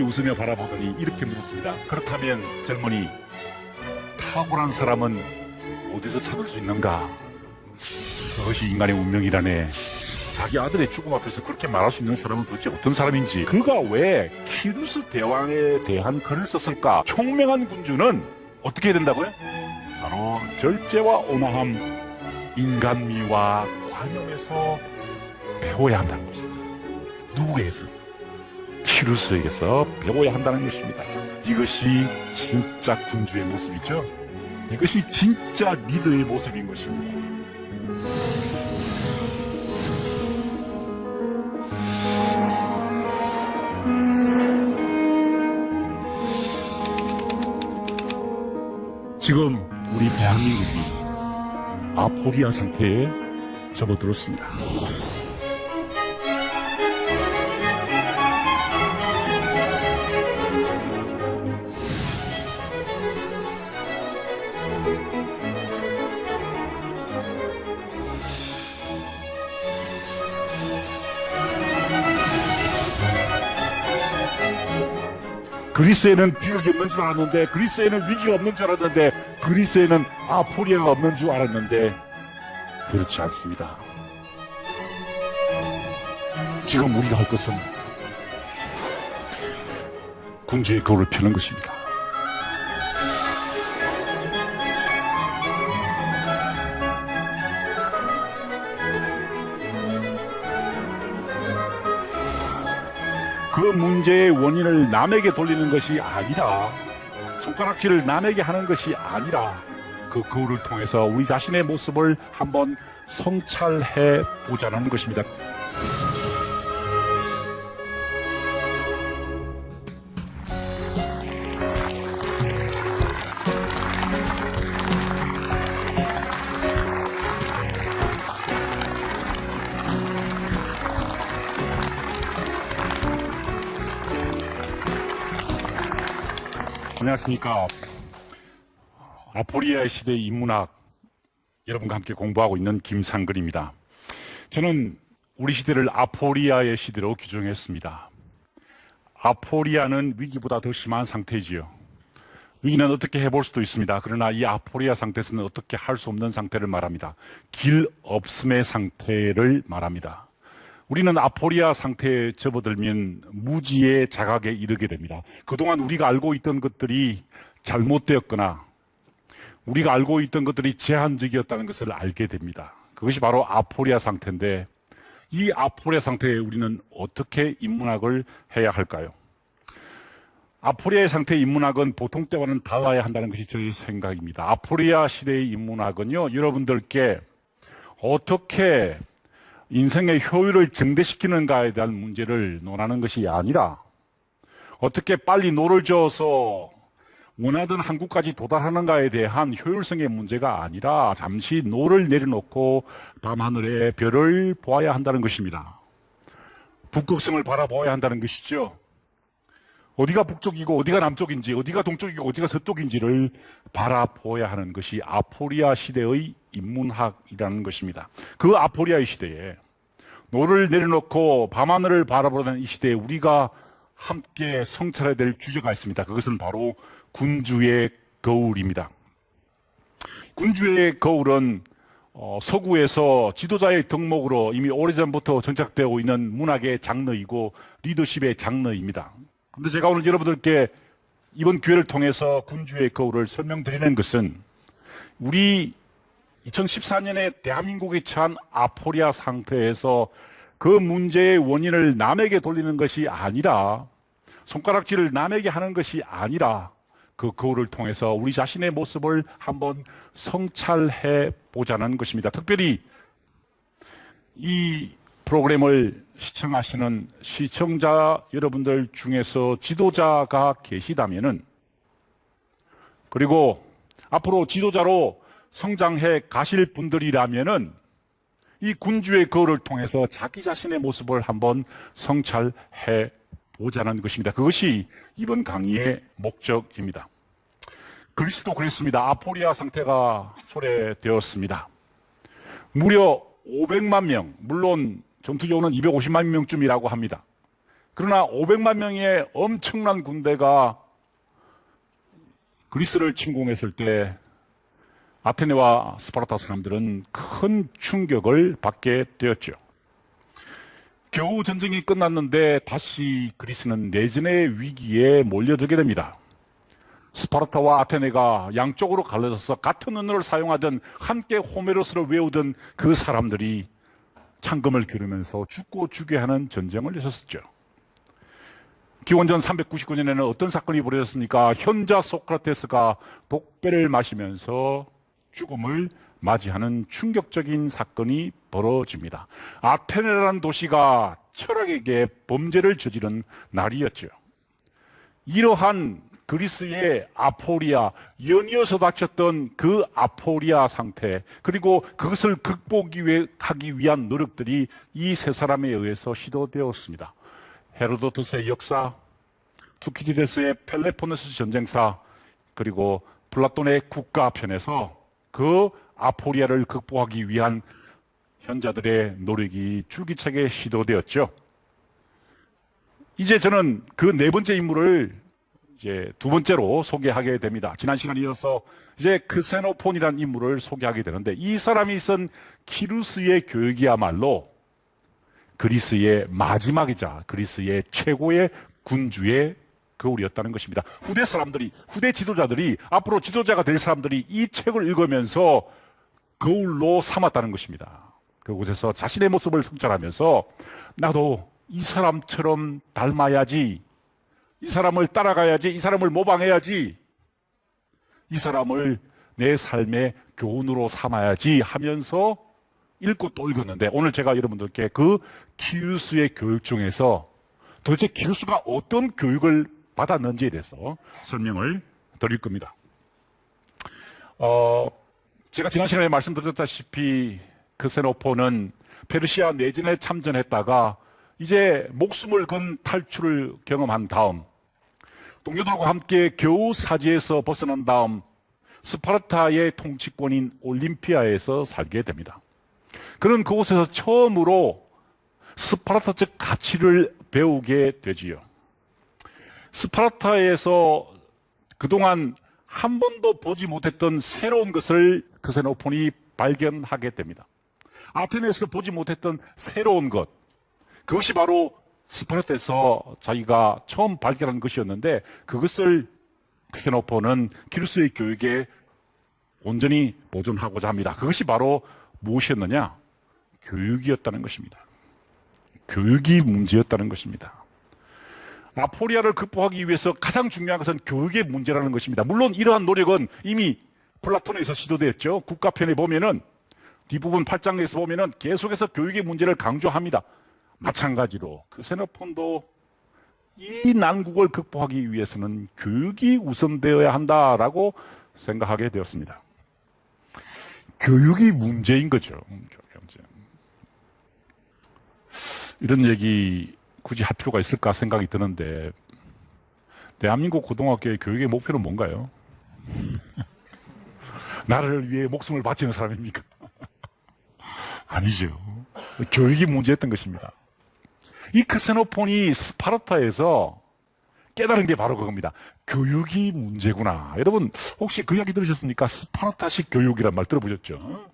웃으며 바라보더니 이렇게 물었습니다. 그렇다면 젊은이, 탁월한 사람은 어디서 찾을 수 있는가? 그것이 인간의 운명이라네. 자기 아들의 죽음 앞에서 그렇게 말할 수 있는 사람은 도대체 어떤 사람인지, 그가 왜 키루스 대왕에 대한 글을 썼을까? 총명한 군주는 어떻게 해야 된다고요? 바로 절제와 온화함, 인간미와 관용에서 배워야 한다는 것입니다. 누구에게서? 키루스에게서 배워야 한다는 것입니다. 이것이 진짜 군주의 모습이죠. 이것이 진짜 리더의 모습인 것입니다. 지금 우리 대한민국이 아포리아 상태에 접어들었습니다. 그리스에는 비극이 없는 줄 알았는데, 그리스에는 위기가 없는 줄 알았는데, 그리스에는 아포리아가 없는 줄 알았는데 그렇지 않습니다. 지금 우리가 할 것은 군주의 거울을 펴는 것입니다. 그 문제의 원인을 남에게 돌리는 것이 아니라, 손가락질을 남에게 하는 것이 아니라, 그 거울을 통해서 우리 자신의 모습을 한번 성찰해 보자는 것입니다. 안녕하십니까. 아포리아 시대의 인문학, 여러분과 함께 공부하고 있는 김상근입니다. 저는 우리 시대를 아포리아의 시대로 규정했습니다. 아포리아는 위기보다 더 심한 상태이지요. 위기는 어떻게 해볼 수도 있습니다. 그러나 이 아포리아 상태에서는 어떻게 할 수 없는 상태를 말합니다. 길 없음의 상태를 말합니다. 우리는 아포리아 상태에 접어들면 무지의 자각에 이르게 됩니다. 그동안 우리가 알고 있던 것들이 잘못되었거나 우리가 알고 있던 것들이 제한적이었다는 것을 알게 됩니다. 그것이 바로 아포리아 상태인데, 이 아포리아 상태에 우리는 어떻게 인문학을 해야 할까요? 아포리아의 상태의 인문학은 보통 때와는 달라야 한다는 것이 저의 생각입니다. 아포리아 시대의 인문학은요, 여러분들께 어떻게 인생의 효율을 증대시키는가에 대한 문제를 논하는 것이 아니라, 어떻게 빨리 노를 저어서 원하던 한국까지 도달하는가에 대한 효율성의 문제가 아니라, 잠시 노를 내려놓고 밤하늘의 별을 보아야 한다는 것입니다. 북극성을 바라보아야 한다는 것이죠. 어디가 북쪽이고 어디가 남쪽인지, 어디가 동쪽이고 어디가 서쪽인지를 바라보아야 하는 것이 아포리아 시대의 인문학이라는 것입니다. 그 아포리아의 시대에, 노를 내려놓고 밤하늘을 바라보는 이 시대에 우리가 함께 성찰해야 될 주제가 있습니다. 그것은 바로 군주의 거울입니다. 군주의 거울은 서구에서 지도자의 덕목으로 이미 오래전부터 정착되어 있는 문학의 장르이고 리더십의 장르입니다. 그런데 제가 오늘 여러분들께 이번 기회를 통해서 군주의 거울을 설명드리는 것은, 우리 2014년에 대한민국이 처한 아포리아 상태에서 그 문제의 원인을 남에게 돌리는 것이 아니라, 손가락질을 남에게 하는 것이 아니라, 그 거울을 통해서 우리 자신의 모습을 한번 성찰해 보자는 것입니다. 특별히 이 프로그램을 시청하시는 시청자 여러분들 중에서 지도자가 계시다면은, 그리고 앞으로 지도자로 성장해 가실 분들이라면은, 이 군주의 거울을 통해서 자기 자신의 모습을 한번 성찰해 보자는 것입니다. 그것이 이번 강의의 목적입니다. 그리스도 그랬습니다. 아포리아 상태가 초래되었습니다. 무려 500만 명, 물론 전투적으로는 250만 명쯤이라고 합니다. 그러나 500만 명의 엄청난 군대가 그리스를 침공했을 때 아테네와 스파르타 사람들은 큰 충격을 받게 되었죠. 겨우 전쟁이 끝났는데 다시 그리스는 내전의 위기에 몰려들게 됩니다. 스파르타와 아테네가 양쪽으로 갈라져서 같은 언어를 사용하던 함께 호메로스를 외우던 그 사람들이 창금을 겨루면서 죽고 죽게 하는 전쟁을 여셨었죠. 기원전 399년에는 어떤 사건이 벌어졌습니까? 현자 소크라테스가 독배를 마시면서 죽음을 맞이하는 충격적인 사건이 벌어집니다. 아테네라는 도시가 철학에게 범죄를 저지른 날이었죠. 이러한 그리스의 아포리아, 연이어서 닥쳤던 그 아포리아 상태, 그리고 그것을 극복하기 위한 노력들이 이 세 사람에 의해서 시도되었습니다. 헤로도토스의 역사, 투키디데스의 펠레포네스 전쟁사, 그리고 플라톤의 국가편에서 그 아포리아를 극복하기 위한 현자들의 노력이 줄기차게 시도되었죠. 이제 저는 그 네 번째 인물을 이제 두 번째로 소개하게 됩니다. 지난 시간에 이어서 이제 크세노폰이라는 인물을 소개하게 되는데, 이 사람이 쓴 키루스의 교육이야말로 그리스의 마지막이자 그리스의 최고의 군주의 거울이었다는 것입니다. 후대 사람들이, 후대 지도자들이, 앞으로 지도자가 될 사람들이 이 책을 읽으면서 거울로 삼았다는 것입니다. 그곳에서 자신의 모습을 성찰하면서 나도 이 사람처럼 닮아야지, 이 사람을 따라가야지, 이 사람을 모방해야지, 이 사람을 내 삶의 교훈으로 삼아야지 하면서 읽고 또 읽었는데, 오늘 제가 여러분들께 그 키루스의 교육 중에서 도대체 키루스가 어떤 교육을 받았는지에 대해서 설명을 드릴 겁니다. 제가 지난 시간에 말씀드렸다시피 크세노폰은 페르시아 내전에 참전했다가 이제 목숨을 건 탈출을 경험한 다음, 동료들과 함께 겨우 사지에서 벗어난 다음 스파르타의 통치권인 올림피아에서 살게 됩니다. 그는 그곳에서 처음으로 스파르타적 가치를 배우게 되지요. 스파르타에서 그동안 한 번도 보지 못했던 새로운 것을 크세노폰이 발견하게 됩니다. 아테네에서 보지 못했던 새로운 것, 그것이 바로 스파르타에서 자기가 처음 발견한 것이었는데, 그것을 크세노폰은 키루스의 교육에 온전히 보존하고자 합니다. 그것이 바로 무엇이었느냐? 교육이었다는 것입니다. 교육이 문제였다는 것입니다. 아포리아를 극복하기 위해서 가장 중요한 것은 교육의 문제라는 것입니다. 물론 이러한 노력은 이미 플라톤에서 시도되었죠. 국가편에 보면은 뒷부분 8장에서 보면은 계속해서 교육의 문제를 강조합니다. 마찬가지로 크세노폰도 이 난국을 극복하기 위해서는 교육이 우선되어야 한다라고 생각하게 되었습니다. 교육이 문제인 거죠. 이런 얘기 굳이 할 필요가 있을까 생각이 드는데, 대한민국 고등학교의 교육의 목표는 뭔가요? 나라를 위해 목숨을 바치는 사람입니까? 아니죠. 교육이 문제였던 것입니다. 이 크세노폰이 스파르타에서 깨달은 게 바로 그겁니다. 교육이 문제구나. 여러분 혹시 그 이야기 들으셨습니까? 스파르타식 교육이란 말 들어보셨죠?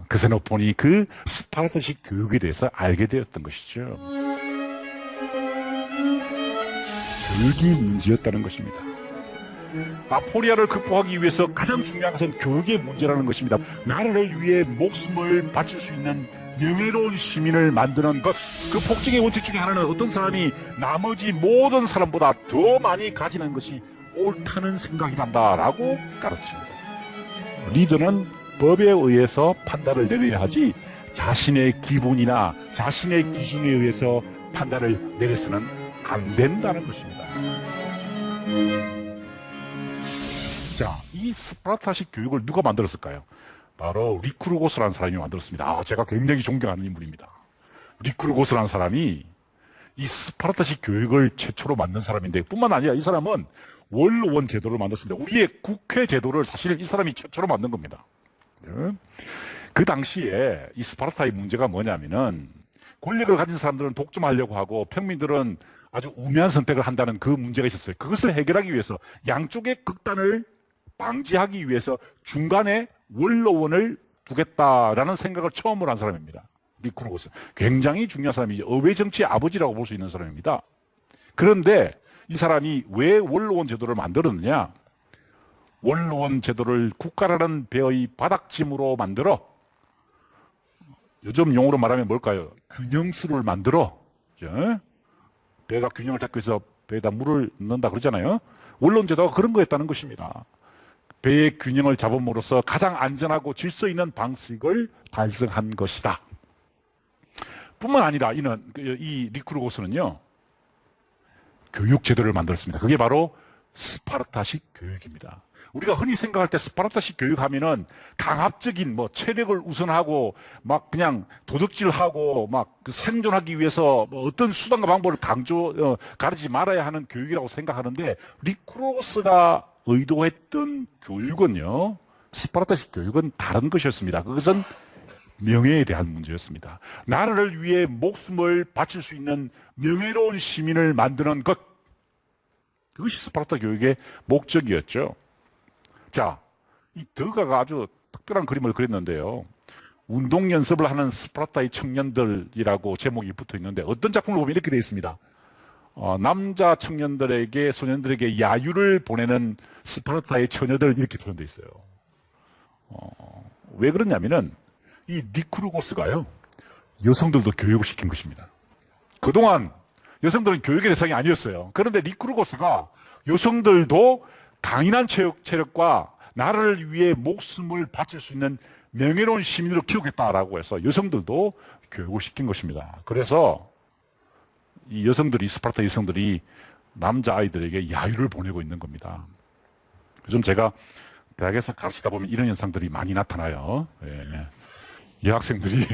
크세노폰이 그 스파르타식 교육에 대해서 알게 되었던 것이죠. 교육이 문제였다는 것입니다. 아포리아를 극복하기 위해서 가장 중요한 것은 교육의 문제라는 것입니다. 나라를 위해 목숨을 바칠 수 있는 명예로운 시민을 만드는 것, 그 폭정의 원칙 중에 하나는 어떤 사람이 나머지 모든 사람보다 더 많이 가지는 것이 옳다는 생각이란다라고 가르칩니다. 리더는 법에 의해서 판단을 내려야 하지 자신의 기분이나 자신의 기준에 의해서 판단을 내려서는 안 된다는 것입니다. 자, 이 스파르타식 교육을 누가 만들었을까요? 바로 리쿠르고스라는 사람이 만들었습니다. 제가 굉장히 존경하는 인물입니다. 리쿠르고스라는 사람이 이 스파르타식 교육을 최초로 만든 사람인데, 뿐만 아니라 이 사람은 원로원 제도를 만들었습니다. 우리의 국회 제도를 사실 이 사람이 최초로 만든 겁니다. 그 당시에 이 스파르타의 문제가 뭐냐면은 권력을 가진 사람들은 독점하려고 하고 평민들은 아주 우매한 선택을 한다는 그 문제가 있었어요. 그것을 해결하기 위해서 양쪽의 극단을 방지하기 위해서 중간에 원로원을 두겠다라는 생각을 처음으로 한 사람입니다. 리쿠르고스. 굉장히 중요한 사람이죠. 의회 정치의 아버지라고 볼 수 있는 사람입니다. 그런데 이 사람이 왜 원로원 제도를 만들었느냐? 원로원 제도를 국가라는 배의 바닥짐으로 만들어, 요즘 용어로 말하면 뭘까요? 균형수를 만들어. 그죠? 배가 균형을 잡기 위해서 배에다 물을 넣는다 그러잖아요. 원로원 제도가 그런 거였다는 것입니다. 배의 균형을 잡음으로써 가장 안전하고 질서 있는 방식을 달성한 것이다. 뿐만 아니라 이 리쿠르고스는요, 교육 제도를 만들었습니다. 그게 바로 스파르타식 교육입니다. 우리가 흔히 생각할 때 스파르타식 교육하면은 강압적인 체력을 우선하고 막 그냥 도둑질하고 막 생존하기 위해서 어떤 수단과 방법을 가르치지 말아야 하는 교육이라고 생각하는데, 리쿠르고스가 의도했던 교육은요, 스파르타식 교육은 다른 것이었습니다. 그것은 명예에 대한 문제였습니다. 나라를 위해 목숨을 바칠 수 있는 명예로운 시민을 만드는 것, 그것이 스파르타 교육의 목적이었죠. 자, 이 더가가 아주 특별한 그림을 그렸는데요. 운동 연습을 하는 스파르타의 청년들이라고 제목이 붙어 있는데, 어떤 작품을 보면 이렇게 되어 있습니다. 남자 청년들에게, 소년들에게 야유를 보내는 스파르타의 처녀들, 이렇게 표현되어 있어요. 왜 그러냐면은 이 리쿠르고스가요, 여성들도 교육을 시킨 것입니다. 그동안 여성들은 교육의 대상이 아니었어요. 그런데 리쿠르고스가 여성들도 강인한 체력과 나라를 위해 목숨을 바칠 수 있는 명예로운 시민으로 키우겠다라고 해서 여성들도 교육을 시킨 것입니다. 그래서 이 여성들이, 스파르타 여성들이 남자아이들에게 야유를 보내고 있는 겁니다. 요즘 제가 대학에서 가르치다 보면 이런 현상들이 많이 나타나요. 예. 여학생들이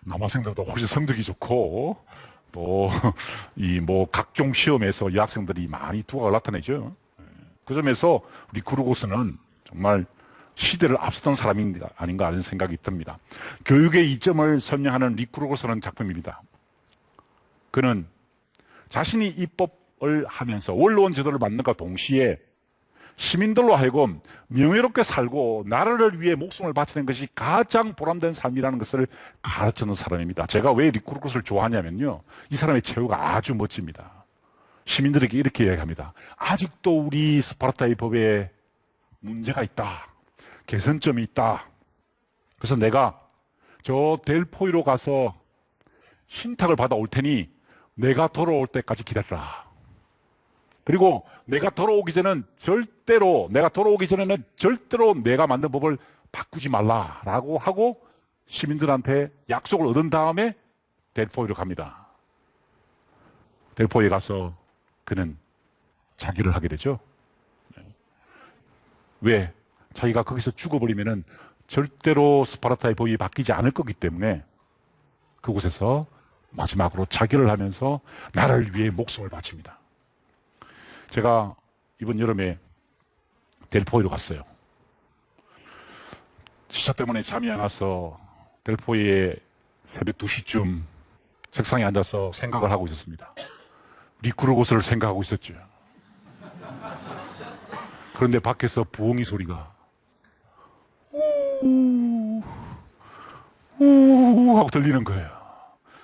남학생들보다 훨씬 성적이 좋고, 또 각종 시험에서 여학생들이 많이 두각을 나타내죠. 그 점에서 리쿠르고스는 정말 시대를 앞서던 사람이 아닌가 하는 생각이 듭니다. 교육의 이점을 설명하는 리쿠르고스라는 작품입니다. 그는 자신이 입법을 하면서 원로원 제도를 만든과 동시에 시민들로 하여금 명예롭게 살고 나라를 위해 목숨을 바치는 것이 가장 보람된 삶이라는 것을 가르치는 사람입니다. 제가 왜 리쿠르고스를 좋아하냐면요, 이 사람의 최후가 아주 멋집니다. 시민들에게 이렇게 이야기합니다. 아직도 우리 스파르타의 법에 문제가 있다. 개선점이 있다. 그래서 내가 저 델포이로 가서 신탁을 받아올 테니 내가 돌아올 때까지 기다려라. 그리고 내가 돌아오기 전에는 절대로 내가 만든 법을 바꾸지 말라라고 하고 시민들한테 약속을 얻은 다음에 델포이로 갑니다. 델포이에 가서 그는 자기를 하게 되죠. 왜? 자기가 거기서 죽어버리면은 절대로 스파르타의 법이 바뀌지 않을 거기 때문에 그곳에서 마지막으로 자결을 하면서 나라를 위해 목숨을 바칩니다. 제가 이번 여름에 델포이로 갔어요. 시차 때문에 잠이 안 와서 델포이에 새벽 2시쯤 책상에 앉아서 생각을 하고 있었습니다. 리쿠르고스를 생각하고 있었죠. 그런데 밖에서 부엉이 소리가 우 하고 들리는 거예요.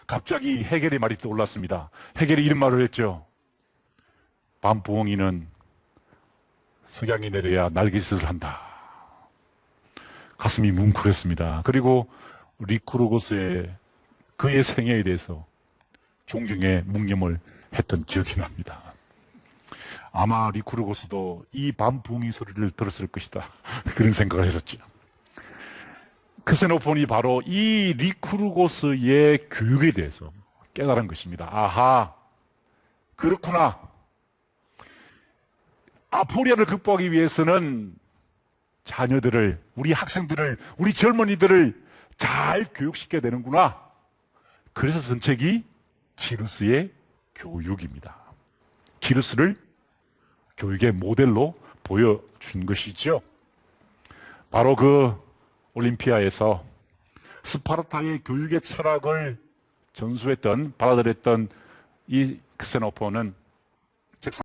갑자기 헤겔의 말이 떠올랐습니다. 헤겔이 이런 말을 했죠. 밤부엉이는 석양이 내려야 날갯짓을 한다. 가슴이 뭉클했습니다. 그리고 리쿠르고스의 그의 생애에 대해서 존경의 묵념을 했던 기억이 납니다. 아마 리쿠르고스도 이 밤부엉이 소리를 들었을 것이다. 그런 생각을 했었죠. 크세노폰이 바로 이 리쿠르고스의 교육에 대해서 깨달은 것입니다. 아하, 그렇구나. 아포리아를 극복하기 위해서는 자녀들을, 우리 학생들을, 우리 젊은이들을 잘 교육시켜야 되는구나. 그래서 선책이 기루스의 교육입니다. 기루스를 교육의 모델로 보여준 것이죠. 바로 그 올림피아에서 스파르타의 교육의 철학을 전수했던 받아들였던 이 크세노폰은